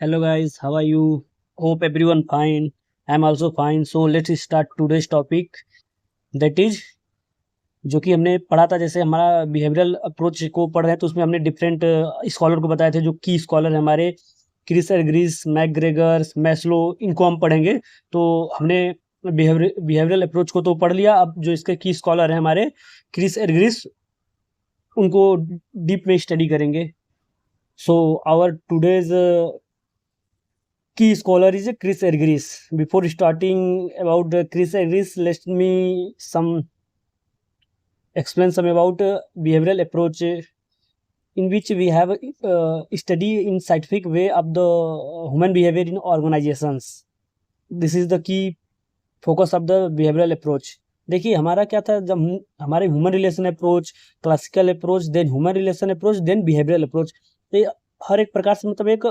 Hello guys, how are you? Hope everyone fine. I'm also fine. So let's start today's topic. That is जो कि हमने पढ़ा था, जैसे हमारा बिहेवियरल अप्रोच को पढ़ रहे हैं तो उसमें हमने डिफरेंट स्कॉलर को बताए थे जो की स्कॉलर है हमारे क्रिस एर्गरिस, मैकग्रेगर, मैस्लो, इनको हम पढ़ेंगे। तो हमने बिहेवियरल अप्रोच को तो पढ़ लिया। अब जो इसके की स्कॉलर है हमारे क्रिस एर्गरिस, उनको डीप में स्टडी करेंगे। So our today's key scholar is Chris Ergris. Before starting about Chris Ergris, let me explain some about behavioral approach in which we have study in scientific way of the human behavior in organizations. This is the key focus of the behavioral approach. देखिए हमारा क्या था, जब हमारे human relation approach, classical approach, then human relation approach, then behavioural approach, ये हर एक प्रकार से मतलब एक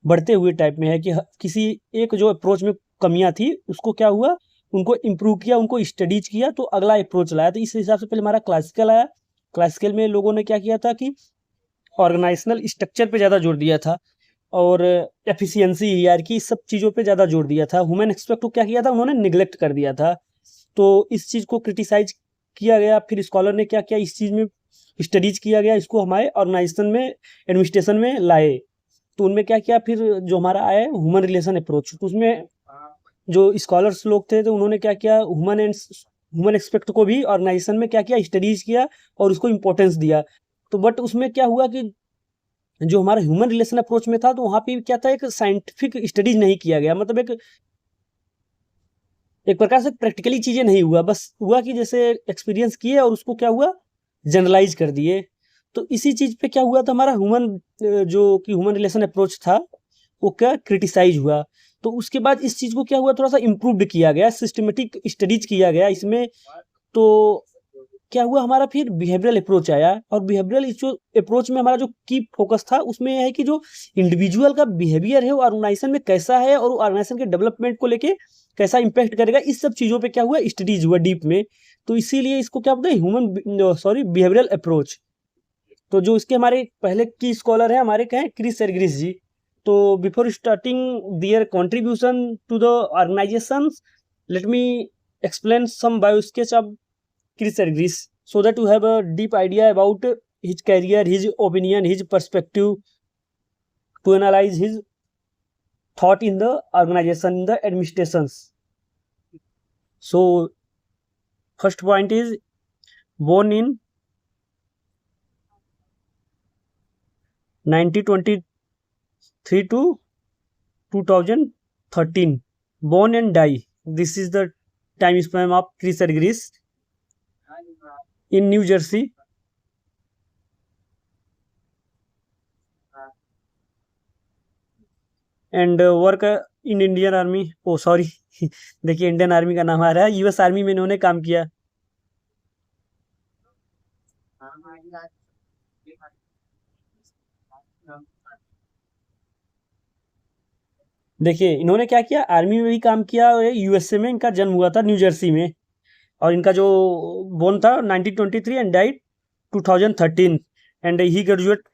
बढ़ते हुए टाइप में है कि किसी एक जो अप्रोच में कमियां थी उसको क्या हुआ, उनको इम्प्रूव किया, उनको स्टडीज किया, तो अगला अप्रोच लाया। तो इस हिसाब से पहले हमारा क्लासिकल आया। क्लासिकल में लोगों ने क्या किया था कि ऑर्गेनाइजेशनल स्ट्रक्चर पे ज़्यादा जोर दिया था और एफिशिएंसी, हियरार्की, सब चीज़ों पे ज़्यादा जोर दिया था। ह्यूमन एस्पेक्ट को क्या किया था, उन्होंने निगलेक्ट कर दिया था। तो इस चीज़ को क्रिटिसाइज किया गया। फिर स्कॉलर ने क्या किया, इस चीज़ में स्टडीज किया गया, इसको हमारे ऑर्गेनाइजेशन में, एडमिनिस्ट्रेशन में लाए। तो उनमें क्या किया, फिर जो हमारा आया ह्यूमन रिलेशन अप्रोच, तो उसमें जो स्कॉलर्स लोग थे तो उन्होंने क्या किया, ह्यूमन एक्सपेक्ट को भी ऑर्गेनाइजेशन में क्या किया, स्टडीज किया और उसको इम्पोर्टेंस दिया। तो बट उसमें क्या हुआ कि जो हमारा ह्यूमन रिलेशन अप्रोच में था, तो वहाँ पे क्या था, एक साइंटिफिक स्टडीज नहीं किया गया। मतलब एक प्रकार से प्रैक्टिकली चीज़ें नहीं हुआ, बस हुआ कि जैसे एक्सपीरियंस किए और उसको क्या हुआ, जनरलाइज कर दिए। तो इसी चीज़ पे क्या हुआ था, हमारा जो कि ह्यूमन रिलेशन अप्रोच था वो क्या क्रिटिसाइज हुआ। तो उसके बाद इस चीज़ को क्या हुआ, थोड़ा सा इम्प्रूव्ड किया गया, सिस्टमेटिक स्टडीज किया गया इसमें। तो क्या हुआ, हमारा फिर बिहेवियरल अप्रोच आया। और बिहेवियरल जो अप्रोच में हमारा जो की फोकस था उसमें यह है कि जो इंडिविजुअल का बिहेवियर है वो ऑर्गेनाइजेशन में कैसा है और ऑर्गेनाइजेशन के डेवलपमेंट को लेके कैसा इम्पैक्ट करेगा, इस सब चीज़ों पे क्या हुआ, स्टडीज हुआ डीप में। तो इसीलिए इसको क्या बोलते हैं, बिहेवियरल अप्रोच। तो जो इसके हमारे पहले की स्कॉलर है हमारे क्या है, क्रिस एर्गरिस जी। तो before starting their contribution to the organisation, let me explain some bio sketch of Chris Ergris so that you have a deep idea about his career, his opinion, his perspective, to analyze his thought in the organization, in the administrations. So first point is born in 1923 to 2013, born and die. This is the time span of Chris Ergris in New Jersey. And work in Indian army, oh sorry देखिए Indian army का नाम आ रहा है, US army में इन्होंने काम किया। देखिए इन्होंने क्या किया, आर्मी में भी काम किया और यूएसए में इनका जन्म हुआ था, न्यू जर्सी में। और इनका जो बोर्न था 1923 and died 2013 and he graduate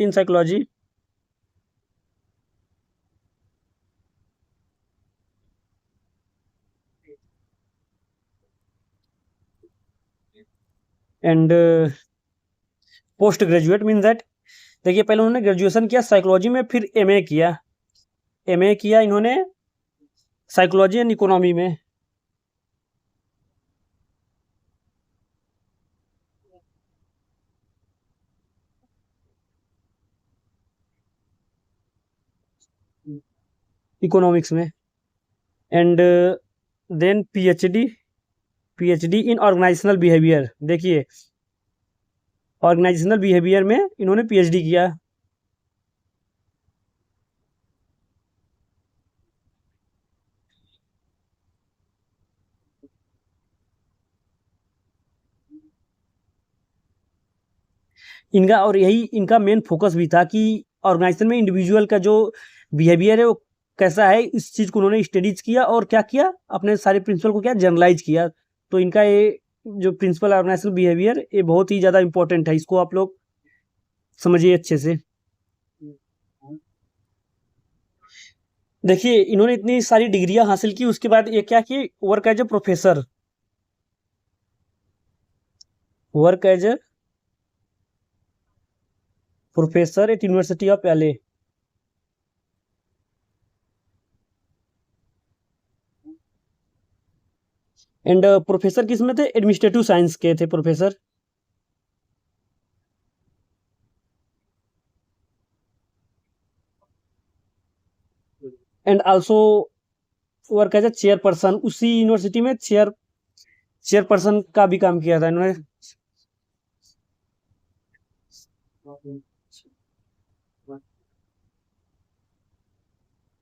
in psychology and post graduate mean that, देखिए पहले उन्होंने ग्रेजुएशन किया साइकोलॉजी में, फिर एमए किया। एमए किया इन्होंने साइकोलॉजी एंड इकोनॉमी में। इकोनॉमिक्स में and then PhD in organisational behaviour. देखिए ऑर्गेनाइजेशनल बिहेवियर में इन्होंने पीएचडी किया। और यही इनका मेन फोकस भी था कि ऑर्गेनाइजेशन में इंडिविजुअल का जो बिहेवियर है वो कैसा है इस चीज़ को उन्होंने स्टडीज किया और क्या किया, अपने सारे प्रिंसिपल को क्या जनरलाइज किया। तो इनका ये जो प्रिंसिपल ऑर्गेनाइजेशनल बिहेवियर ये बहुत ही ज़्यादा इंपॉर्टेंट है, इसको आप लोग समझिए अच्छे से। देखिए इन्होंने इतनी सारी डिग्रियां हासिल की, उसके बाद ये क्या कि work as a professor, work as a professor at university of LA. And professor किस में थे, एडमिनिस्ट्रेटिव साइंस के थे professor. And also work as a chairperson, उसी यूनिवर्सिटी में चेयरपर्सन का भी काम किया था इन्होंने।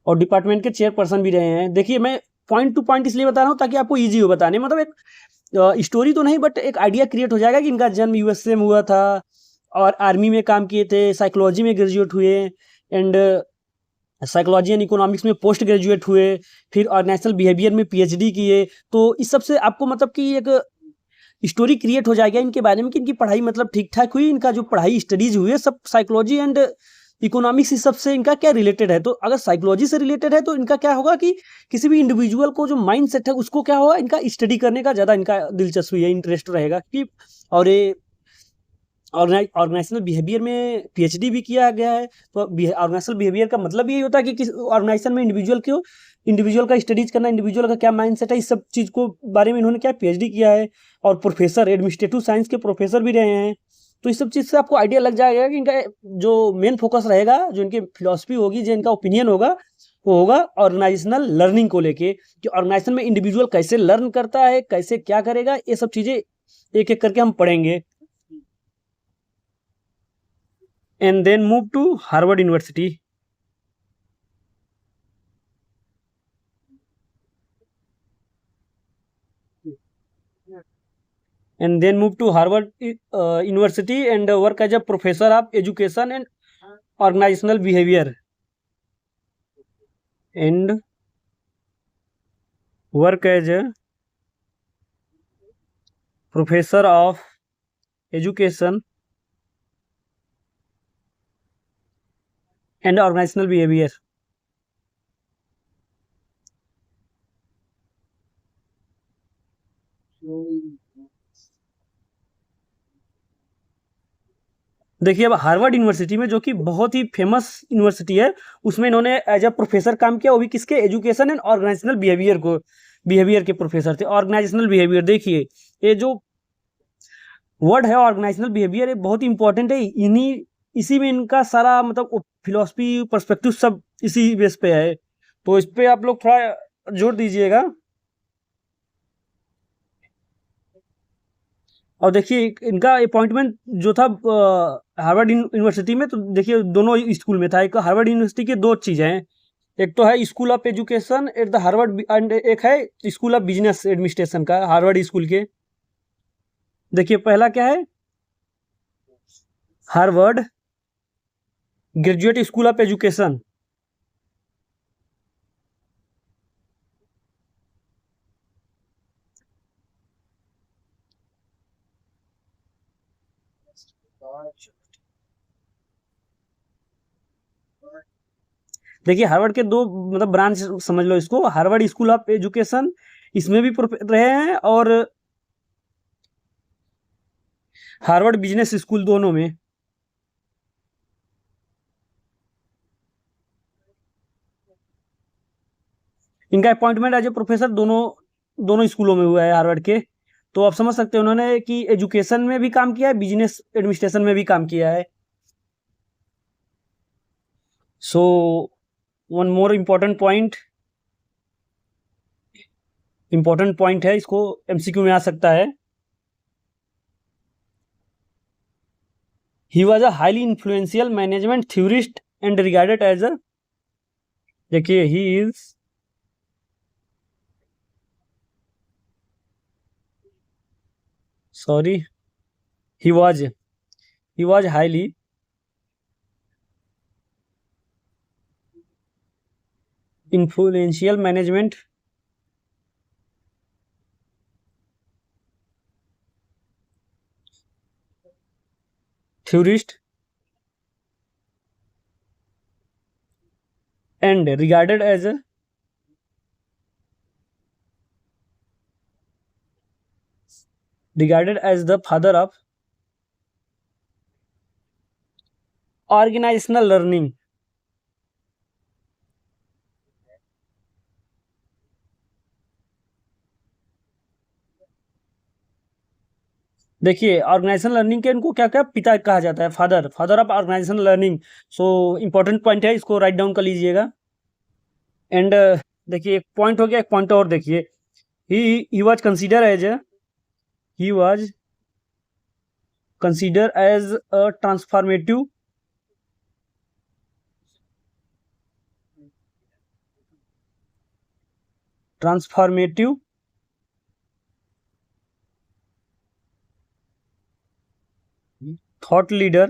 और डिपार्टमेंट के चेयरपर्सन भी रहे हैं। देखिए मैं पॉइंट टू पॉइंट इसलिए बता रहा हूँ ताकि आपको इजी हो बताने, मतलब एक स्टोरी तो नहीं बट एक आइडिया क्रिएट हो जाएगा कि इनका जन्म यूएसए में हुआ था और आर्मी में काम किए थे, साइकोलॉजी में ग्रेजुएट हुए, एंड साइकोलॉजी एंड इकोनॉमिक्स में पोस्ट ग्रेजुएट हुए, फिर ऑर्गेनाइजेशनल बिहेवियर में पीएचडी किए। तो इस सब से आपको मतलब कि एक स्टोरी क्रिएट हो जाएगा इनके बारे में कि इनकी पढ़ाई मतलब ठीक ठाक हुई, इनका जो पढ़ाई स्टडीज हुई है सब साइकोलॉजी एंड इकोनॉमिक्स इस सब से इनका क्या रिलेटेड है। तो अगर साइकोलॉजी से रिलेटेड है तो इनका क्या होगा कि किसी भी इंडिविजुअल को जो माइंड सेट है उसको क्या होगा, इनका स्टडी करने का ज़्यादा इनका दिलचस्पी है, इंटरेस्ट रहेगा कि। और ये ऑर्गेनाइजेशनल बिहेवियर में पीएचडी भी किया गया है। तो ऑर्गेनाइजेशनल बिहेवियर का मतलब यही होता है कि किस ऑर्गेनाइजेशन में इंडिविजुअल का स्टडीज करना, इंडिविजुअल का क्या माइंडसेट है, इस सब चीज़ को बारे में इन्होंने क्या पीएचडी किया है। और प्रोफेसर एडमिनिस्ट्रेटिव साइंस के प्रोफेसर भी रहे हैं। तो इस सब चीज़ से आपको आइडिया लग जाएगा कि इनका जो मेन फोकस रहेगा, जो इनकी फिलॉसफी होगी, जो इनका ओपिनियन होगा, वो होगा ऑर्गेनाइजेशनल लर्निंग को लेके, कि ऑर्गेनाइजेशन में इंडिविजुअल कैसे लर्न करता है, कैसे क्या करेगा, ये सब चीज़ें एक एक करके हम पढ़ेंगे। And then moved to Harvard University. And then moved to Harvard University and work as a professor of education and organizational behavior. And work as a professor of education and organizational behavior. देखिए अब Harvard university में, जो कि बहुत ही famous university है, उसमें इन्होंने एज अ प्रोफेसर काम किया, वो भी किसके, एजुकेशन एंड ऑर्गेनाइजेशनल बिहेवियर के प्रोफेसर थे। ऑर्गेनाइजेशनल बिहेवियर, देखिए ये जो वर्ड है ऑर्गेनाइजेशनल बिहेवियर, ये बहुत ही इंपॉर्टेंट है। इसी में इनका सारा मतलब फिलॉसफी पर्सपेक्टिव सब इसी बेस पे है। तो इस पे आप लोग थोड़ा जोर दीजिएगा। और देखिए इनका अपॉइंटमेंट जो था हार्वर्ड यूनिवर्सिटी में, तो देखिए दोनों स्कूल में था। एक हार्वर्ड यूनिवर्सिटी की दो चीज़ें हैं, एक तो है school of education at the Harvard and एक है स्कूल ऑफ बिजनेस एडमिनिस्ट्रेशन का हार्वर्ड स्कूल के। देखिए पहला क्या है, Harvard graduate school of education. देखिए हार्वर्ड के दो मतलब ब्रांच समझ लो इसको, हार्वर्ड स्कूल ऑफ एजुकेशन इसमें भी रहे हैं, और हार्वर्ड बिजनेस स्कूल दोनों में। इनका अपॉइंटमेंट एज ए प्रोफेसर दोनों दोनों स्कूलों में हुआ है हार्वर्ड के। तो आप समझ सकते हैं उन्होंने कि एजुकेशन में भी काम किया है, बिजनेस एडमिनिस्ट्रेशन में भी काम किया है। So one more important point है, इसको एमसीक्यू में आ सकता है। He was a highly influential management theorist and regarded as a, देखिए he is sorry he was highly influential management, theorist, and regarded as the father of organizational learning. देखिए, organisation learning के इनको क्या क्या पिता कहा जाता है, father of organisation learning. So important point है, इसको राइट डाउन कर लीजिएगा। एंड देखिए, एक पॉइंट हो गया, एक पॉइंट और देखिए, he was consider as a transformative thought leader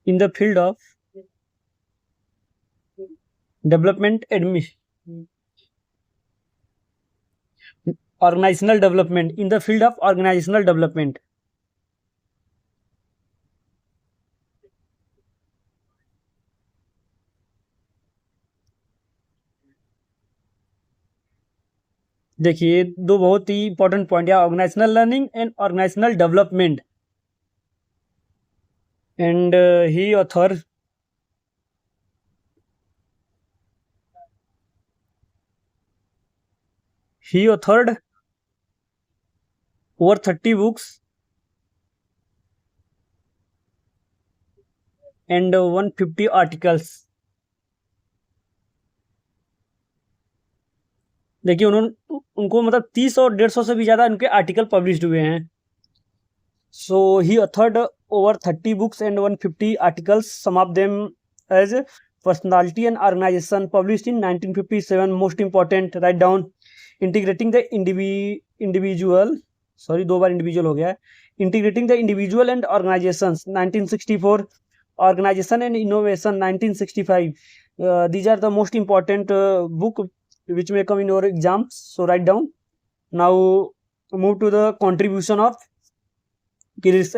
in the field of development organizational development, in the field of organizational development. देखिए, दो बहुत ही इंपॉर्टेंट पॉइंट है, organisational learning and organisational development. And he authored over 30 books and 150 articles. देखिए, उनको मतलब 30 और 150 से भी ज़्यादा उनके आर्टिकल पब्लिश्ड हुए हैं। सो ही authored over 30 books and 150 articles, some of them as personality and organization, published in 1957. Most important, write down, integrating the individual, sorry, 2 bar individual हो गया है, integrating the individual and organizations, 1964, organization and innovation, 1965. These are the most important book which may come in your exams, so write down. Now move to the contribution of Chris,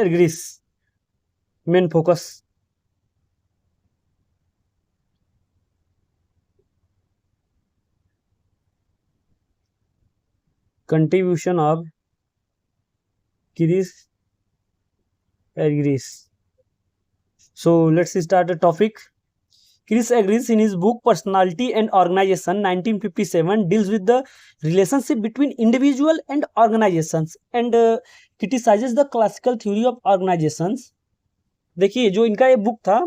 main focus. Contribution of Chris Agris. So let's start the topic. Chris Agris, in his book Personality and Organization, 1957, deals with the relationship between individual and organizations and criticizes the classical theory of organizations. देखिए, जो इनका ये book था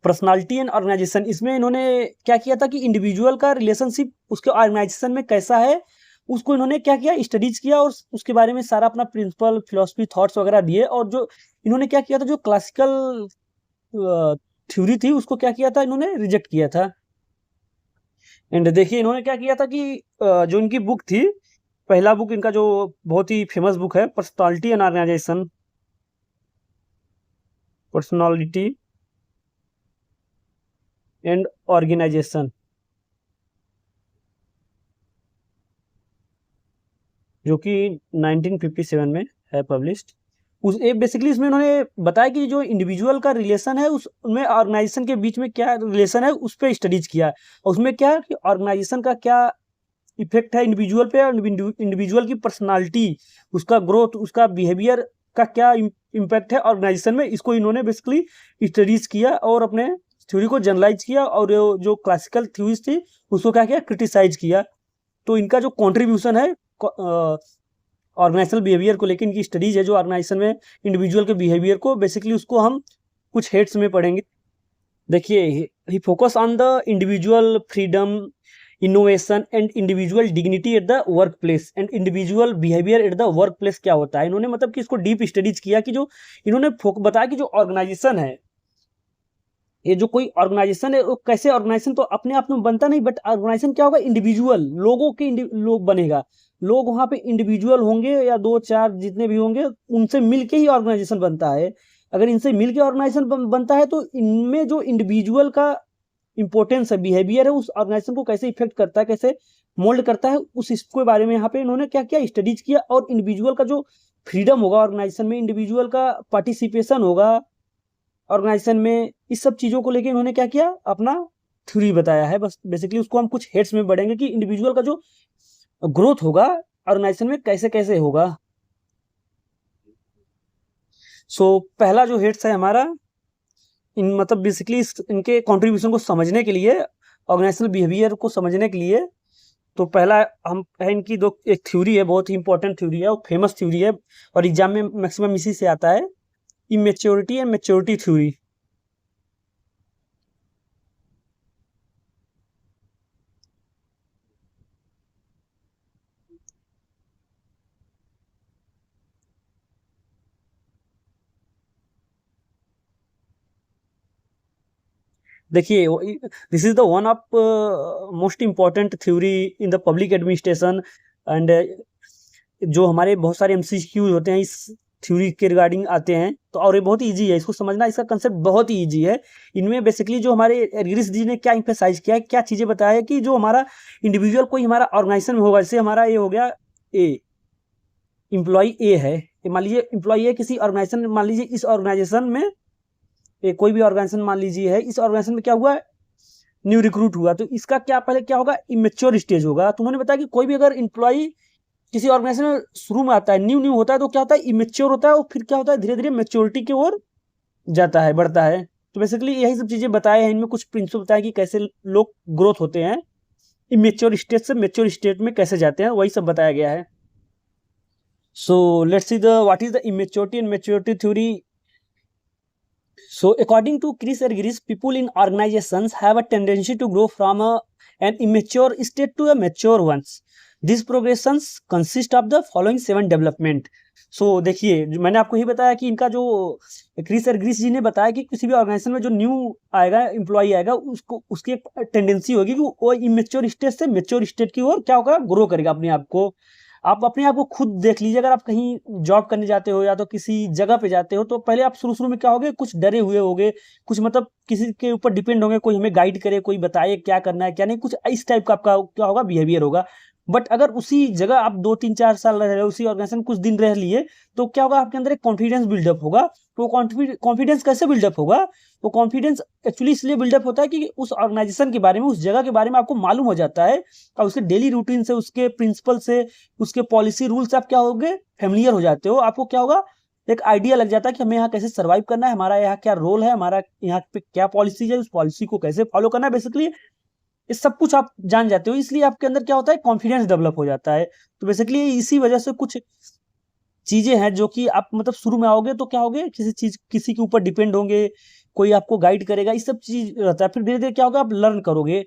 personality and organisation, इसमें इन्होंने क्या किया था कि इंडिविजुअल का रिलेशनशिप उसके ऑर्गेनाइजेशन में कैसा है, उसको इन्होंने क्या किया, स्टडीज किया और उसके बारे में सारा अपना प्रिंसिपल, फिलॉसफी, थॉट्स वगैरह दिए। और जो इन्होंने क्या किया था, जो क्लासिकल थ्योरी थी उसको क्या किया था, इन्होंने रिजेक्ट किया था। एंड देखिए, इन्होंने क्या किया था कि जो इनकी बुक थी, पहला बुक इनका जो बहुत ही फेमस बुक है, personality and organisation, personality and organisation, जो कि 1957 में है पब्लिश्ड। बेसिकली इसमें उन्होंने बताया कि जो इंडिविजुअल का रिलेशन है उसमें ऑर्गेनाइजेशन के बीच में क्या रिलेशन है, उस पर स्टडीज किया। और उसमें क्या है कि ऑर्गेनाइजेशन का क्या इफेक्ट है इंडिविजुअल पे, और इंडिविजुअल की पर्सनालिटी, उसका ग्रोथ, उसका बिहेवियर का क्या इम्पैक्ट है ऑर्गेनाइजेशन में, इसको इन्होंने बेसिकली स्टडीज किया और अपने थ्योरी को जनरलाइज किया और जो क्लासिकल थ्योरीज थी उसको क्या किया, क्रिटिसाइज किया। तो इनका जो कॉन्ट्रीब्यूशन है ऑर्गेनाइजेशनल बिहेवियर को लेकर, इनकी स्टडीज है जो ऑर्गेनाइजेशन में इंडिविजुअल के बिहेवियर को, बेसिकली उसको हम कुछ हेड्स में पढ़ेंगे। देखिए, he focus on the individual freedom, innovation and individual dignity at the work place and individual behaviour at the work place क्या होता है। इन्होंने मतलब कि इसको डीप स्टडीज किया कि जो इन्होंने बताया कि जो ऑर्गेनाइजेशन है, ये जो कोई ऑर्गेनाइजेशन है वो कैसे, ऑर्गेनाइजेशन तो अपने आप में बनता नहीं, बट ऑर्गेनाइजेशन क्या होगा, इंडिविजुअल लोगों के लोग बनेगा, लोग वहाँ पे इंडिविजुअल होंगे या 2-4 जितने भी होंगे, उनसे मिलके ही ऑर्गेनाइजेशन बनता है। अगर इनसे मिल के ऑर्गेनाइजेशन बनता है तो इनमें जो इंडिविजुअल का इंपॉर्टेंस है, बिहेवियर है, उस ऑर्गेनाइजेशन को कैसे इफेक्ट करता है, कैसे मोल्ड करता है, उस इसके बारे में यहाँ पे इन्होंने क्या किया, स्टडीज किया। और इंडिविजुअल का जो फ्रीडम होगा ऑर्गेनाइजेशन में, इंडिविजुअल का पार्टिसिपेशन होगा ऑर्गेनाइजेशन में, इस सब चीज़ों को लेके इन्होंने क्या किया, अपना थ्योरी बताया है। बस बेसिकली उसको हम कुछ हेड्स में बढ़ेंगे कि इंडिविजुअल का जो ग्रोथ होगा ऑर्गेनाइजेशन में कैसे कैसे होगा। सो पहला जो हेड्स है हमारा, इन मतलब बेसिकली इनके कंट्रीब्यूशन को समझने के लिए, ऑर्गेनाइजेशनल बिहेवियर को समझने के लिए, तो पहला हम है इनकी दो, एक थ्योरी है, बहुत ही इंपॉर्टेंट थ्योरी है और फेमस थ्योरी है, और एग्जाम में मैक्सिमम इसी से आता है, इमेच्योरिटी एंड मैच्योरिटी थ्योरी। देखिए, this is the one of most important theory in the public administration, and जो हमारे बहुत सारे एमसीक्यूज होते हैं इस थ्योरी के रिगार्डिंग आते हैं, तो और ये बहुत ईजी है इसको समझना, इसका कंसेप्ट बहुत ही ईजी है। इनमें बेसिकली जो हमारे गिरीश जी ने क्या इम्फेसाइज किया है, क्या चीज़ें बताया है कि जो हमारा इंडिविजुअल कोई हमारा ऑर्गेनाइजेशन में होगा, जैसे हमारा ये हो गया ए, एम्प्लॉय ए है, मान लीजिए एम्प्लॉय ए किसी ऑर्गेनाइजेशन, मान लीजिए इस ऑर्गेनाइजेशन में कोई भी ऑर्गेनाइजेशन मान लीजिए है, इस ऑर्गेनाइजेशन में क्या हुआ, न्यू रिक्रूट हुआ, तो इसका क्या पहले क्या होगा, इमेच्योर स्टेज होगा। तो उन्होंने बताया कि कोई भी अगर एम्प्लॉय किसी ऑर्गेनाइजेशन में शुरू में आता है, न्यू न्यू होता है, तो क्या होता है, इमेच्योर होता है, और फिर क्या होता है, धीरे धीरे मेच्योरिटी की ओर जाता है, बढ़ता है। तो बेसिकली यही सब चीजें बताए हैं, इनमें कुछ प्रिंसिपल बताए कि कैसे लोग ग्रोथ होते हैं, इमेच्योर स्टेट से मेच्योर स्टेट में कैसे जाते हैं, वही सब बताया गया है। So let's see the what is the immaturity and maturity theory. So, according to Chris Argyris, people in organizations have a tendency to grow from an immature state to a mature ones. These progressions consist of the following 7 development. So, देखिए मैंने आपको ही बताया कि इनका जो Chris एर्गिस जी ने बताया कि किसी भी ऑर्गेनाइजेशन में जो न्यू आएगा, एम्प्लॉय आएगा, उसको उसकी एक टेंडेंसी होगी कि वो इमेच्योर स्टेट से मेच्योर स्टेट की ओर क्या होगा, ग्रो करेगा अपने आप को। आप अपने आप को खुद देख लीजिए, अगर आप कहीं जॉब करने जाते हो या तो किसी जगह पे जाते हो, तो पहले आप शुरू शुरू में क्या होगे, कुछ डरे हुए होगे, कुछ मतलब किसी के ऊपर डिपेंड होंगे, कोई हमें गाइड करे, कोई बताए क्या करना है क्या नहीं, कुछ इस टाइप का आपका क्या होगा, बिहेवियर होगा। बट अगर उसी जगह आप 2 3 4 साल रह रहे हो, उसी ऑर्गेनाइजेशन कुछ दिन रह लिए, तो क्या होगा, आपके अंदर एक कॉन्फिडेंस बिल्डअप होगा। तो कॉन्फिडेंस कैसे बिल्डअप होगा, तो कॉन्फिडेंस एक्चुअली इसलिए बिल्डअप होता है कि उस ऑर्गेनाइजेशन के बारे में, उस जगह के बारे में आपको मालूम हो जाता है, और उसके डेली रूटीन से, उसके प्रिंसिपल से, उसके पॉलिसी रूल से आप क्या होगे, फेमिलियर हो जाते हो। आपको क्या होगा, एक आइडिया लग जाता है कि हमें यहाँ कैसे सर्वाइव करना है, हमारा यहाँ क्या रोल है, हमारा यहाँ पे क्या पॉलिसी है, उस पॉलिसी को कैसे फॉलो करना है, बेसिकली ये सब कुछ आप जान जाते हो। इसलिए आपके अंदर क्या होता है, कॉन्फिडेंस डेवलप हो जाता है। तो बेसिकली इसी वजह से कुछ चीजें हैं जो कि आप मतलब शुरू में आओगे तो क्या होगे, किसी के ऊपर डिपेंड होंगे, कोई आपको गाइड करेगा, इस सब चीज रहता है। फिर धीरे धीरे क्या होगा, आप लर्न करोगे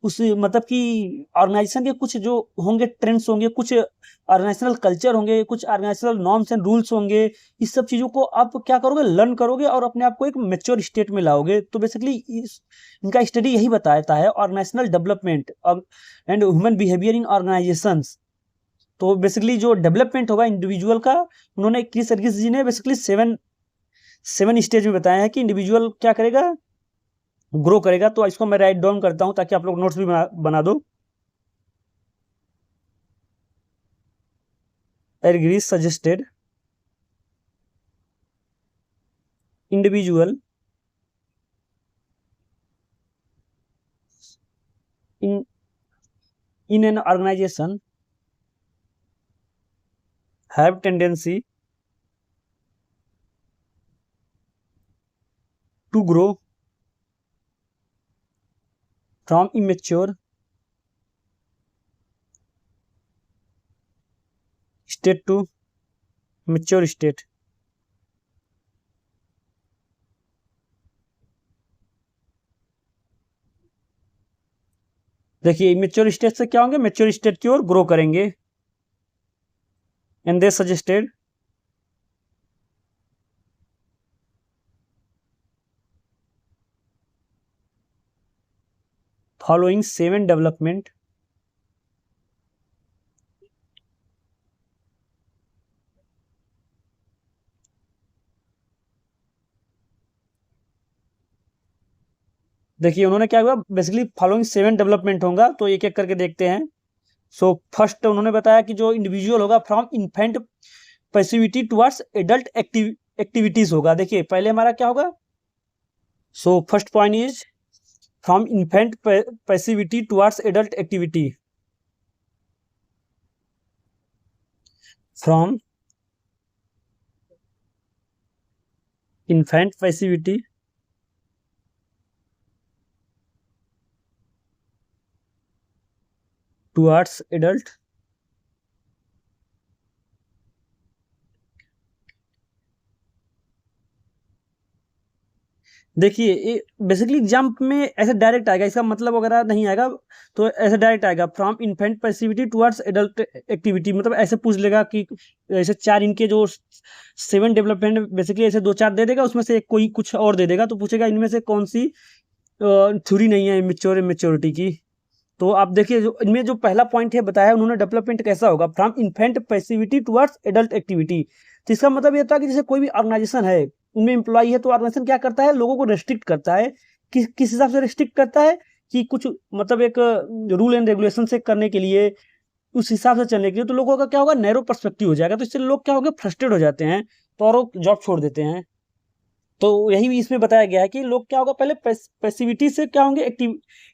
उस मतलब कि ऑर्गेनाइजेशन के कुछ जो होंगे, ट्रेंड्स होंगे, कुछ ऑर्गेनाइजेशनल कल्चर होंगे, कुछ ऑर्गेनाइजेशनल नॉर्म्स एंड रूल्स होंगे, इस सब चीजों को आप क्या करोगे, लर्न करोगे और अपने आप को एक मेच्योर स्टेट में लाओगे। तो बेसिकली इनका स्टडी यही बताता है, organizational development and human behaviour in organizations. तो बेसिकली जो डेवलपमेंट होगा इंडिविजुअल का, उन्होंने क्रिस सर्गिस जी ने बेसिकली सेवन सेवन स्टेज में बताया है कि इंडिविजुअल क्या करेगा, ग्रो करेगा। तो इसको मैं राइट डाउन करता हूं ताकि आप लोग नोट्स भी बना दो। Argyris suggested individual in in an organization have tendency to grow from immature state to mature state। देखिए इमेच्योर स्टेट से क्या होंगे, मेच्योर स्टेट की ओर ग्रो करेंगे। And they suggested following 7 development देखिए उन्होंने क्या हुआ, बेसिकली फॉलोइंग 7 डेवलपमेंट होगा, तो एक एक करके देखते हैं। सो फर्स्ट उन्होंने बताया कि जो इंडिविजुअल होगा from infant passivity towards adult activities होगा। देखिए पहले हमारा क्या होगा, so first point is from infant passivity towards adult activity, from infant passivity towards adult. देखिए ये बेसिकली एग्जाम में ऐसे डायरेक्ट आएगा, इसका मतलब वगैरह नहीं आएगा, तो ऐसे डायरेक्ट आएगा from infant passivity towards adult activity, मतलब ऐसे पूछ लेगा कि ऐसे 4 इनके जो 7 डेवलपमेंट बेसिकली ऐसे 2-4 दे देगा, उसमें से कोई कुछ और दे देगा, तो पूछेगा इनमें से कौन सी थ्योरी नहीं है मेच्योरिटी की। तो आप देखिए जो इनमें जो पहला पॉइंट है बताया उन्होंने, डेवलपमेंट कैसा होगा, from infant passivity towards adult activity. तो इसका मतलब ये था कि जैसे कोई भी ऑर्गेनाइजेशन है, उनमें एम्प्लॉई है, तो ऑर्गेनाइजेशन क्या करता है, लोगों को रेस्ट्रिक्ट करता है। किस हिसाब से रेस्ट्रिक्ट करता है, कि कुछ मतलब एक रूल एंड रेगुलेशन से करने के लिए, उस हिसाब से चलने के लिए, तो लोगों का क्या होगा, नैरो पर्सपेक्टिव हो जाएगा, तो इससे लोग क्या होंगे, फ्रस्ट्रेट हो जाते हैं, तो और जॉब छोड़ देते हैं। तो यही भी इसमें बताया गया है कि लोग क्या होगा, पहले पैसिविटी से क्या होंगे,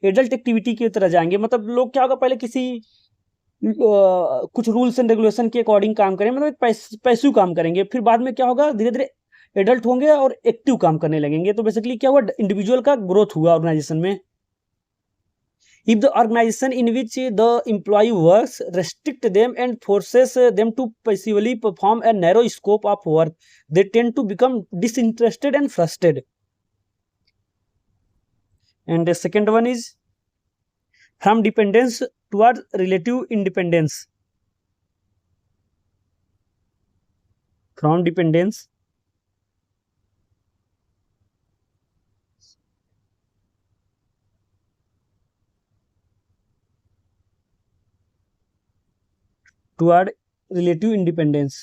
एडल्ट एक्टिविटी की तरह जाएंगे, मतलब लोग क्या होगा, पहले किसी कुछ रूल्स एंड रेगुलेशन के अकॉर्डिंग काम करेंगे, मतलब एक पैसिव काम करेंगे, फिर बाद में क्या होगा, धीरे धीरे एडल्ट होंगे और एक्टिव काम करने लगेंगे। तो बेसिकली क्या हुआ, इंडिविजुअल का ग्रोथ हुआ ऑर्गेनाइजेशन में। If the organization in which the employee works restrict them and forces them to passively perform a narrow scope of work, they tend to become disinterested and frustrated. And the second one is from dependence toward relative independence. From dependence toward relative independence.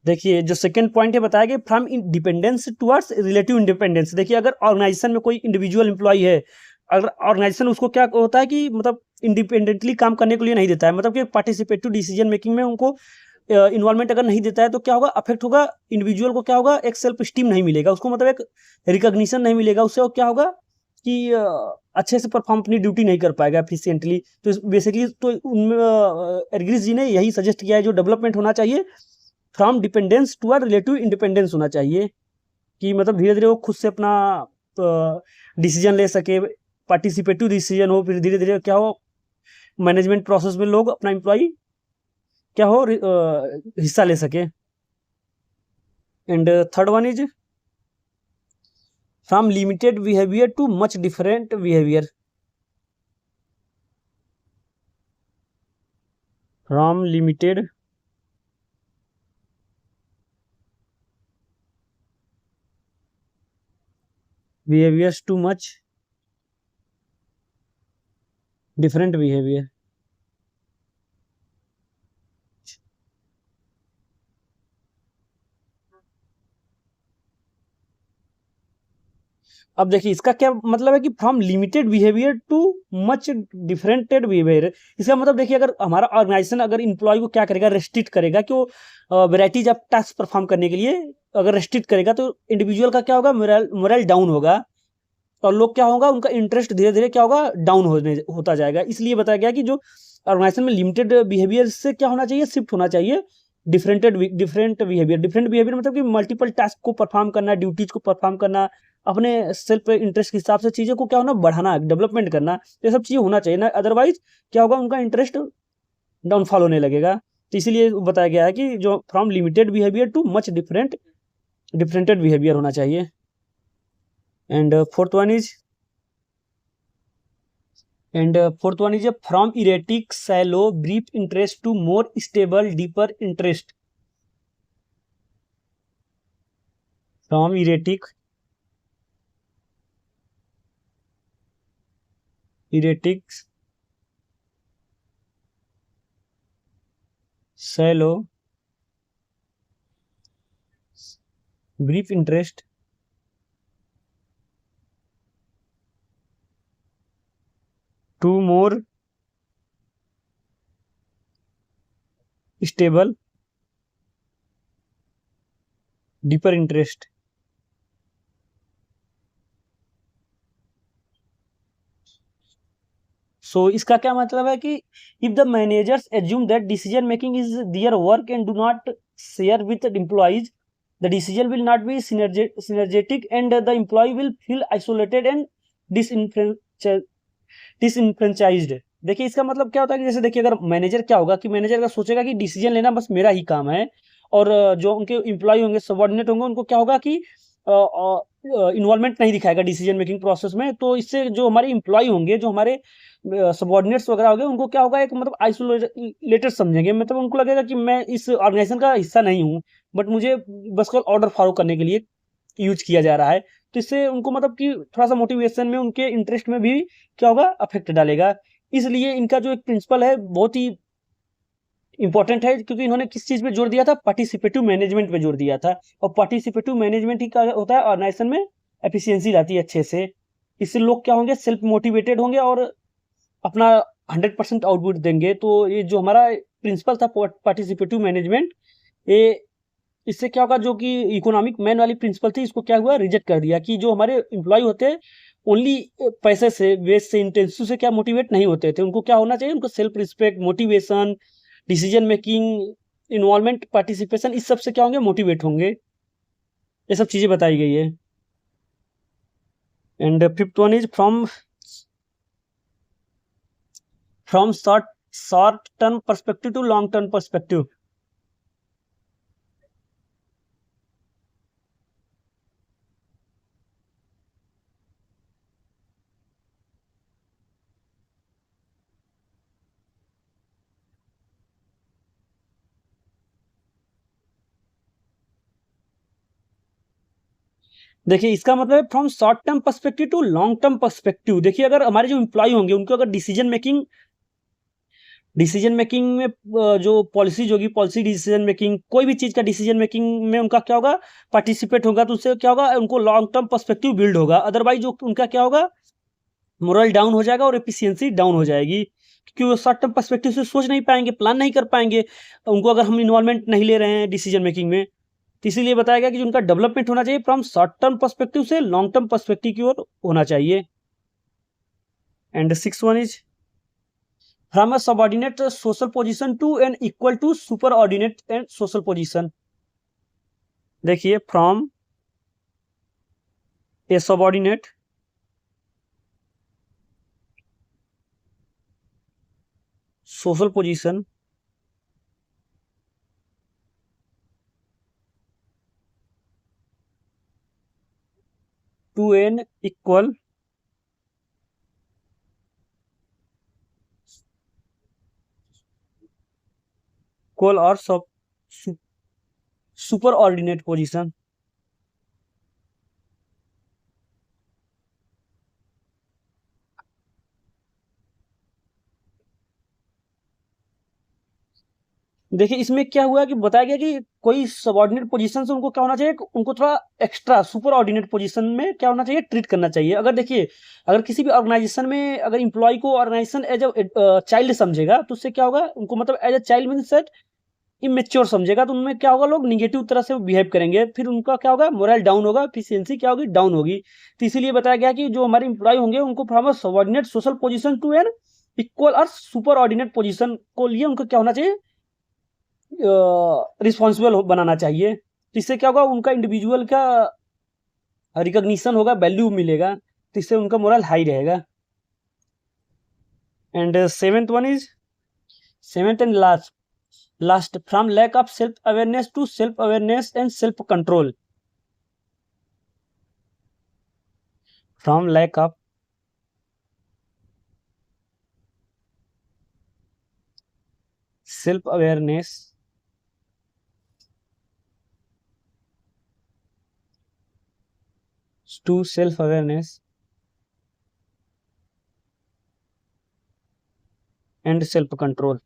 देखिए जो second point है बताया गया, from dependence towards relative independence. देखिए अगर organisation में कोई individual employee है, अगर ऑर्गेनाइजेशन उसको क्या होता है कि मतलब इंडिपेंडेंटली काम करने के लिए नहीं देता है, मतलब कि पार्टिसिपेटिव डिसीजन मेकिंग में उनको इन्वॉल्वमेंट अगर नहीं देता है, तो क्या होगा, अफेक्ट होगा, इंडिविजुअल को क्या होगा, एक सेल्फ स्टीम नहीं मिलेगा उसको, मतलब एक रिकॉग्निशन नहीं मिलेगा उससे, और क्या होगा कि अच्छे से परफॉर्म अपनी ड्यूटी नहीं कर पाएगा एफिशिएंटली। तो बेसिकली तो उनमें एर्गिस जी ने यही सजेस्ट किया है, जो डेवलपमेंट होना चाहिए from dependence to relative independence होना चाहिए, कि मतलब धीरे धीरे वो खुद से अपना डिसीजन ले सके, पार्टिसिपेटिव डिसीजन हो, फिर धीरे धीरे क्या हो, मैनेजमेंट प्रोसेस में लोग अपना एम्प्लॉय क्या हो हिस्सा ले सके। And third one is from limited behaviour to much different behaviour. From limited behaviours to much different behaviour. अब देखिए इसका क्या मतलब है कि from limited behaviour to much differentiated behaviour. इसका मतलब देखिए, अगर हमारा ऑर्गेनाइजेशन अगर इंप्लॉय को क्या करेगा, रेस्ट्रिक्ट करेगा कि वो वेराइटीज ऑफ टास्क परफॉर्म करने के लिए अगर रेस्ट्रिक्ट करेगा, तो इंडिविजुअल का क्या होगा, मोरल डाउन होगा, और लोग क्या होगा, उनका इंटरेस्ट धीरे धीरे क्या होगा, डाउन होता जाएगा। इसलिए बताया गया कि जो ऑर्गेनाइजेशन में लिमिटेड बिहेवियर से क्या होना चाहिए, शिफ्ट होना चाहिए डिफरेंट बिहेवियर। डिफरेंट बिहेवियर मतलब कि मल्टीपल टास्क को परफॉर्म करना, ड्यूटीज को परफॉर्म करना, अपने सेल्फ इंटरेस्ट के हिसाब से चीज़ों को क्या होना, बढ़ाना, डेवलपमेंट करना, ये सब चीज़ें होना चाहिए ना, अदरवाइज क्या होगा, उनका इंटरेस्ट डाउनफॉल होने लगेगा। तो इसीलिए बताया गया है कि जो from limited behaviour to much differentiated behaviour होना चाहिए। And fourth one is from erratic shallow brief interest to more stable deeper interest. From erratic shallow brief interest to more stable deeper interest. So इसका क्या मतलब है कि if the managers assume that decision making is their work and do not share with employees, the decision will not be synergetic and the employee will feel isolated and disenfranchised। देखिए इसका मतलब क्या होता है कि जैसे देखिए अगर मैनेजर क्या होगा कि मैनेजर का सोचेगा कि डिसीजन लेना बस मेरा ही काम है, और जो उनके एम्प्लॉय होंगे, सबऑर्डिनेट होंगे, उनको क्या होगा कि इन्वॉल्वमेंट नहीं दिखाएगा डिसीजन मेकिंग प्रोसेस में। तो इससे जो हमारे एम्प्लॉय होंगे, जो हमारे सबऑर्डिनेट्स वगैरह होंगे, उनको क्या होगा, एक मतलब आइसोलेटेड समझेंगे। मतलब उनको लगेगा कि मैं इस ऑर्गेनाइजेशन का हिस्सा नहीं हूँ, बट मुझे बस केवल ऑर्डर फॉलो करने के लिए यूज किया जा रहा है। तो इससे उनको मतलब कि थोड़ा सा मोटिवेशन में, उनके इंटरेस्ट में भी क्या होगा, अफेक्ट डालेगा। इसलिए इनका जो एक प्रिंसिपल है बहुत ही इंपॉर्टेंट है, क्योंकि इन्होंने किस चीज पे जोर दिया था, पार्टिसिपेटिव मैनेजमेंट पे जोर दिया था। और पार्टिसिपेटिव मैनेजमेंट ही क्या होता है, ऑर्गेनाइजेशन में एफिशिएंसी लाती है अच्छे से। इससे लोग क्या होंगे, सेल्फ मोटिवेटेड होंगे और अपना 100% आउटपुट देंगे। तो ये जो हमारा प्रिंसिपल था पार्टिसिपेटिव मैनेजमेंट, ये इससे क्या होगा, जो कि इकोनॉमिक मैन वाली प्रिंसिपल थी, इसको क्या हुआ, रिजेक्ट कर दिया कि जो हमारे एम्प्लॉय होते हैं ओनली पैसे से, वेस्ट से, इंटेंसिव से क्या मोटिवेट नहीं होते थे। उनको क्या होना चाहिए, उनको self respect, motivation, decision making, involvement, participation, इस सब से क्या होंगे, मोटिवेट होंगे। ये सब चीजें बताई गई है। And fifth one is from short term perspective to long term perspective. देखिए इसका मतलब है from short term perspective to long term perspective. देखिए अगर हमारे जो एम्प्लॉय होंगे, उनको अगर डिसीजन मेकिंग में जो पॉलिसीज होगी, पॉलिसी डिसीजन मेकिंग, कोई भी चीज का डिसीजन मेकिंग में उनका क्या होगा, पार्टिसिपेट होगा, तो उससे क्या होगा, उनको लॉन्ग टर्म पर्सपेक्टिव बिल्ड होगा। अदरवाइज जो उनका क्या होगा, मोरल डाउन हो जाएगा और एफिशिएंसी डाउन हो जाएगी, क्योंकि वो शॉर्ट टर्म पर्सपेक्टिव से सोच नहीं पाएंगे, प्लान नहीं कर पाएंगे उनको, अगर हम इन्वॉल्वमेंट नहीं ले रहे हैं डिसीजन मेकिंग में। तो इसीलिए बताया गया कि उनका डेवलपमेंट होना चाहिए फ्रॉम शॉर्ट टर्म पर्सपेक्टिव से लॉन्ग टर्म पर्सपेक्टिव की ओर होना चाहिए। And six one is from a subordinate social position to an equal to superordinate and social position. देखिए from a subordinate social position to an equal और सब super ordinate position. देखिए इसमें क्या हुआ कि बताया गया कि कोई सबऑर्डिनेट पोजीशन से उनको क्या होना चाहिए, उनको थोड़ा एक्स्ट्रा सुपर ऑर्डिनेट पोजीशन में क्या होना चाहिए, ट्रीट करना चाहिए। अगर देखिए अगर किसी भी ऑर्गेनाइजेशन में अगर इंप्लॉय को ऑर्गेनाइजेशन एज अ चाइल्ड समझेगा, तो उससे क्या होगा, उनको मतलब as a child mindset immature समझेगा, तो उनमें क्या होगा, लोग निगेटिव तरह से बिहेव करेंगे, फिर उनका क्या होगा, मोरल डाउन होगा, एफिशिएंसी क्या होगी, डाउन होगी। तो इसीलिए बताया गया कि जो हमारे इंप्लॉय होंगे, उनको from a subordinate social position to an equal or superordinate position को लिए उनको क्या होना चाहिए, रिस्पॉन्सिबल बनाना चाहिए। तो इससे क्या होगा, उनका इंडिविजुअल का रिकॉग्निशन होगा, वैल्यू मिलेगा, तो इससे उनका मोरल हाई रहेगा। And seventh and last from lack of self awareness to self awareness and self control. From lack of self awareness to self awareness and self control.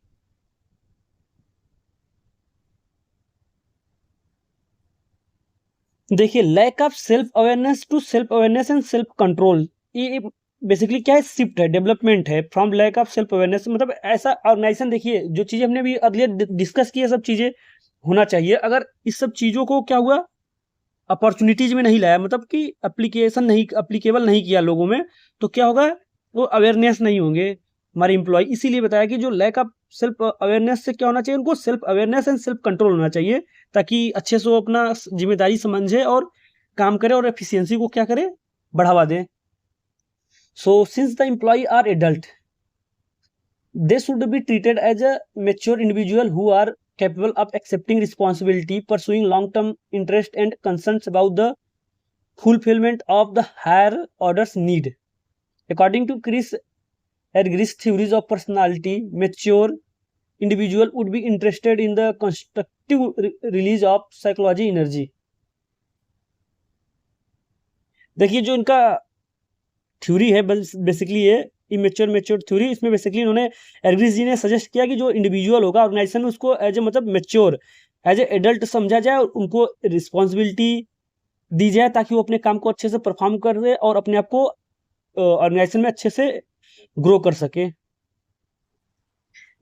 देखिए lack of self awareness to self awareness and self control, ये basically क्या है, shift है, development है from lack of self awareness. मतलब ऐसा organisation, देखिए जो चीज़ें हमने अभी अर्लियर डिस्कस की है, सब चीज़ें होना चाहिए। अगर इस सब चीज़ों को क्या हुआ, अपॉर्चुनिटीज में नहीं लाया, मतलब कि एप्लीकेशन नहीं, एप्लीकेबल नहीं किया लोगों में, तो क्या होगा, वो अवेयरनेस नहीं होंगे हमारे इम्प्लॉय। इसीलिए बताया कि जो लैक ऑफ सेल्फ अवेयरनेस से क्या होना चाहिए, उनको self awareness and self control होना चाहिए, ताकि अच्छे से वो अपना जिम्मेदारी समझे और काम करे और एफिशिएंसी को क्या करे, बढ़ावा दें। So since the employee are adult, they should be treated as a mature individual who are capable of accepting responsibility, pursuing long-term interest and concerns about the fulfillment of the higher order's need. According to Chris Ergris' theories of personality, mature individual would be interested in the constructive release of psychology energy. देखिए जो इनका theory है basically ये immature mature theory, इसमें basically इन्होंने, एरग्रिस जी ने suggest किया कि जो इंडिविजुअल होगा ऑर्गेनाइजेशन में, उसको एज ए मतलब मेच्योर, एज ए एडल्ट समझा जाए और उनको रिस्पॉन्सिबिलिटी दी जाए, ताकि वो अपने काम को अच्छे से परफॉर्म कर दे और अपने आप को ऑर्गेनाइजेशन में अच्छे से ग्रो कर सके।